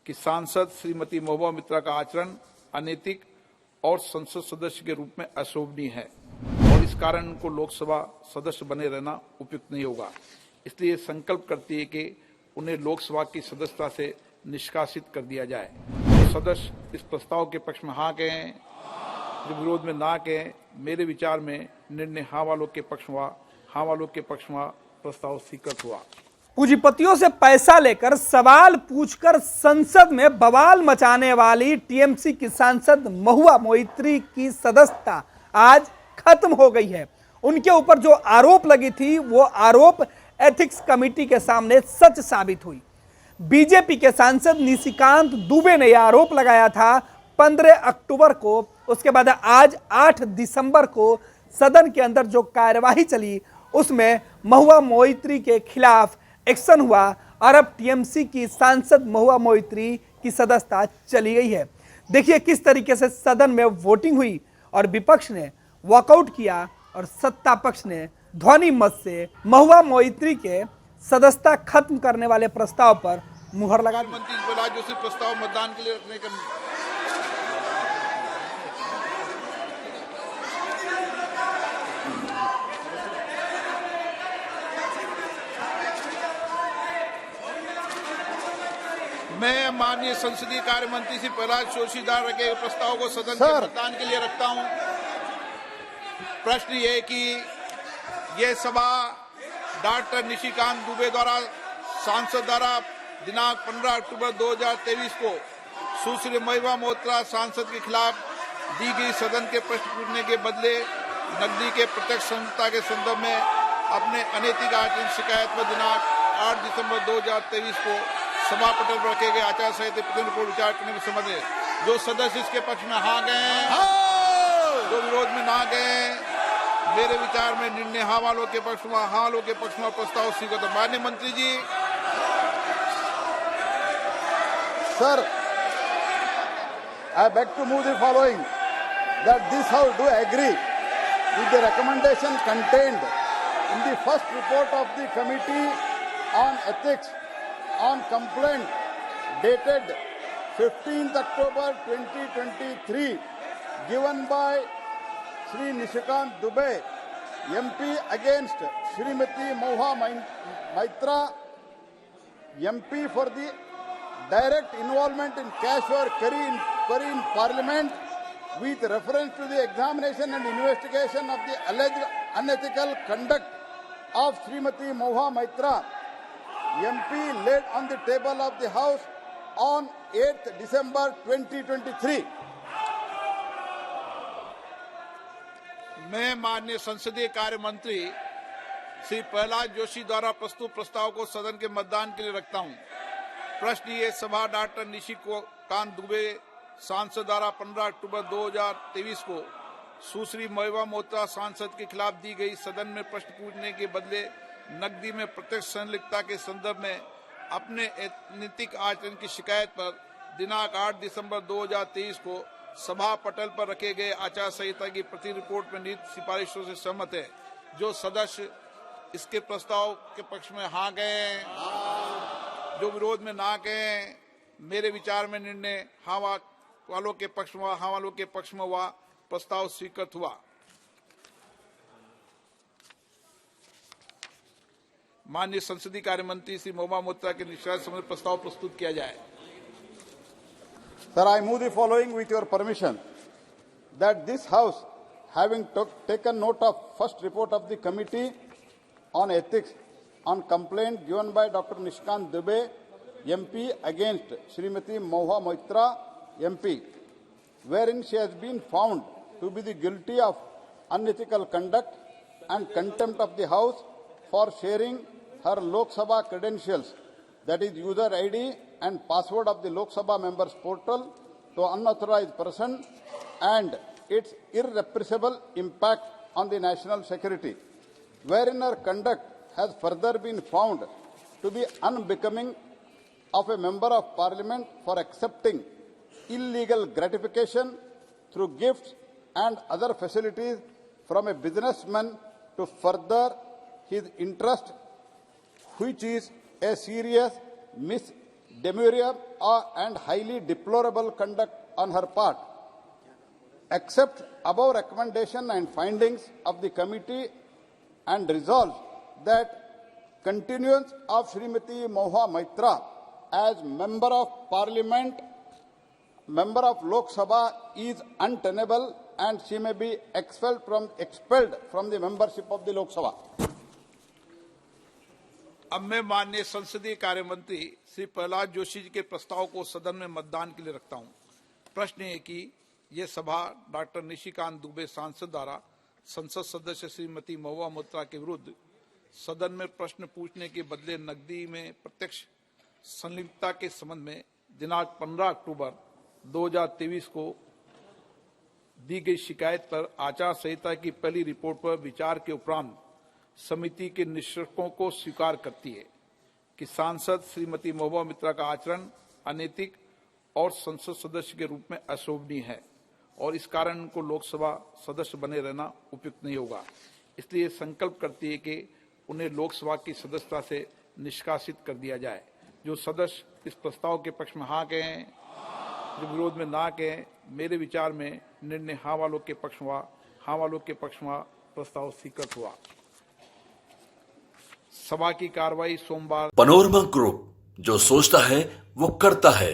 कि सांसद श्रीमती महुआ मोइत्रा का आचरण अनैतिक और संसद सदस्य के रूप में अशोभनीय है और इस कारण उनको लोकसभा सदस्य बने रहना उपयुक्त नहीं होगा। इसलिए संकल्प करती है कि उन्हें लोकसभा की सदस्यता से निष्कासित कर दिया जाए। जो सदस्य इस प्रस्ताव के पक्ष में हाँ कहें, जो विरोध में ना कहें, मेरे विचार में निर्णय हाँ वालों के पक्ष में हुआ। हाँ वालों के पक्ष में प्रस्ताव स्वीकृत हुआ। पूंजीपतियों से पैसा लेकर सवाल पूछकर संसद में बवाल मचाने वाली टीएमसी की सांसद महुआ मोइत्री की सदस्यता आज खत्म हो गई है। उनके ऊपर जो आरोप लगी थी वो आरोप एथिक्स कमेटी के सामने सच साबित हुई। बीजेपी के सांसद निशिकांत दुबे ने यह आरोप लगाया था 15 अक्टूबर को। उसके बाद आज 8 दिसंबर को सदन के अंदर जो कार्यवाही चली उसमें महुआ मोइत्री के खिलाफ एक्शन हुआ और अब टीएमसी की सांसद महुआ मोइत्री की सदस्यता चली गई है। देखिए किस तरीके से सदन में वोटिंग हुई और विपक्ष ने वॉकआउट किया और सत्ता पक्ष ने ध्वनि मत से महुआ मोइत्री के सदस्यता खत्म करने वाले प्रस्ताव पर मुहर लगा दी। मंत्री प्रहलाद जोशी प्रस्ताव मतदान के लिए रखने का मैं माननीय संसदीय कार्य मंत्री श्री प्रहलाद जोशी द्वारा रखे गए प्रस्ताव को सदन के मतदान के लिए रखता हूं। प्रश्न ये कि यह सभा डॉक्टर निशिकांत दुबे द्वारा सांसद द्वारा दिनांक 15 अक्टूबर 2023 को सुश्री महुआ मोइत्रा सांसद के खिलाफ दी गई सदन के प्रश्न पूछने के बदले नकदी के प्रत्यक्ष संहिता के संदर्भ में अपने अनैतिक आचरण शिकायत पर दिनांक 8 दिसंबर 2023 को सभा पटल पर रखे गए आचार संहिता प्रतिनिधि को विचार करने में सम्मत है। जो सदस्य इसके पक्ष में हाँ गए, जो विरोध में ना गए, मेरे विचार में निर्णय हाँ वालों के पक्ष में, हाँ वालों के पक्ष में प्रस्ताव स्वीकृत। माननीय मंत्री जी। Sir, I beg to move the following, that this House do agree with the recommendation contained in the first report of the Committee on Ethics on complaint dated 15th October 2023 given by Shri Nishikant Dubey, MP against Srimati Mauha Moitra, MP for the direct involvement in cash or query in Parliament with reference to the examination and investigation of the alleged unethical conduct of Srimati Mauha Moitra, MP, laid on the table of the House on 8th December 2023. मैं माननीय संसदीय कार्य मंत्री श्री प्रहलाद जोशी द्वारा प्रस्तुत प्रस्ताव को सदन के मतदान के लिए रखता हूं। प्रश्न ये सभा डॉक्टर निशिकांत दुबे सांसद द्वारा 15 अक्टूबर 2023 को सुश्री महुआ मोइत्रा सांसद के खिलाफ दी गई सदन में प्रश्न पूछने के बदले नकदी में प्रत्यक्ष संलिप्तता के संदर्भ में अपने अनैतिक आचरण की शिकायत पर दिनांक 8 दिसंबर 2023 को सभा पटल पर रखे गए आचार संहिता की प्रति रिपोर्ट में निहित सिफारिशों से सहमत है। जो सदस्य इसके प्रस्ताव के पक्ष में हाँ गए, जो विरोध में ना गए, मेरे विचार में निर्णय हाँ वालों के पक्ष में, हाँ वालों के पक्ष में हुआ। प्रस्ताव स्वीकृत हुआ। माननीय संसदीय कार्य मंत्री श्री महुआ मोइत्रा के निष्कासन संबंधी प्रस्ताव प्रस्तुत किया जाए। Sir, I move the following with your permission, that this House, having taken note of first report of the Committee on Ethics on complaint given by Dr. Nishikant Dubey, MP, against Srimati Mauha Moitra, MP, wherein she has been found to be the guilty of unethical conduct and contempt of the House for sharing her Lok Sabha credentials, that is user ID and password of the Lok Sabha members portal, to unauthorized person, and its irrepressible impact on the national security, wherein her conduct has further been found to be unbecoming of a member of Parliament for accepting illegal gratification through gifts and other facilities from a businessman to further his interest, which is a serious misdemeanor and highly deplorable conduct on her part. Accept above recommendation and findings of the committee and resolve that continuance of Srimati Mahua Moitra as Member of Parliament, Member of Lok Sabha is untenable and she may be expelled from the membership of the Lok Sabha. अब मैं माननीय संसदीय कार्य मंत्री श्री प्रहलाद जोशी जी के प्रस्ताव को सदन में मतदान के लिए रखता हूं। प्रश्न है कि यह सभा डॉक्टर निशिकांत दुबे सांसद द्वारा संसद सदस्य श्रीमती महुआ मोइत्रा के विरुद्ध सदन में प्रश्न पूछने के बदले नकदी में प्रत्यक्ष संलिप्तता के संबंध में दिनांक 15 अक्टूबर 2023 को दी गई शिकायत पर आचार संहिता की पहली रिपोर्ट पर विचार के उपरांत समिति के निष्कर्षों को स्वीकार करती है कि सांसद श्रीमती महुआ मोइत्रा का आचरण अनैतिक और संसद सदस्य के रूप में अशोभनीय है और इस कारण उनको लोकसभा सदस्य बने रहना उपयुक्त नहीं होगा। इसलिए संकल्प करती है कि उन्हें लोकसभा की सदस्यता से निष्कासित कर दिया जाए। जो सदस्य इस प्रस्ताव के पक्ष में हाँ कहें, जो विरोध में ना कहें, मेरे विचार में निर्णय हाँ वालों के पक्ष में हाँ वालों के पक्ष में प्रस्ताव स्वीकृत हुआ। सभा की कार्रवाई सोमवार। पैनोरमा ग्रुप, जो सोचता है वो करता है।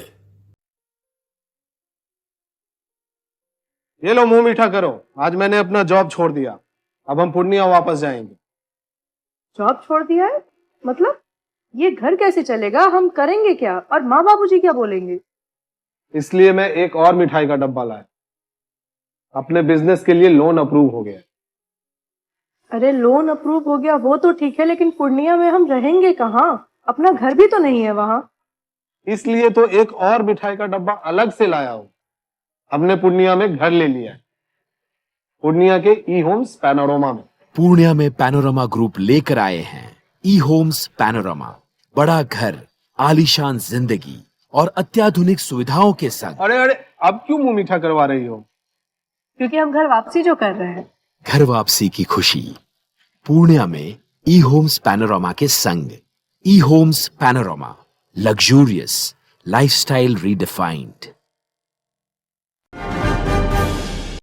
ये लो मुंह मीठा करो, आज मैंने अपना जॉब छोड़ दिया, अब हम पूर्णिया वापस जाएंगे। जॉब छोड़ दिया है? मतलब ये घर कैसे चलेगा? हम करेंगे क्या? और माँ बाबूजी क्या बोलेंगे? इसलिए मैं एक और मिठाई का डब्बा लाया। अपने बिजनेस के लिए लोन अप्रूव हो गया। अरे लोन अप्रूव हो गया वो तो ठीक है, लेकिन पूर्णिया में हम रहेंगे कहाँ? अपना घर भी तो नहीं है वहाँ। इसलिए तो एक और मिठाई का डब्बा अलग से लाया हूँ। हमने पूर्णिया में घर ले लिया है, पूर्णिया के ई होम्स पैनोरमा में। पूर्णिया में पैनोरमा ग्रुप लेकर आए हैं ई होम्स पैनोरमा। बड़ा घर, आलीशान जिंदगी और अत्याधुनिक सुविधाओं के संग। अरे अब क्यों मुंह मीठा करवा रही हो? क्योंकि हम घर वापसी जो कर रहे हैं। घर वापसी की खुशी पूर्णिया में ई होम्स पैनोरमा के संग। E homes panorama, luxurious lifestyle redefined.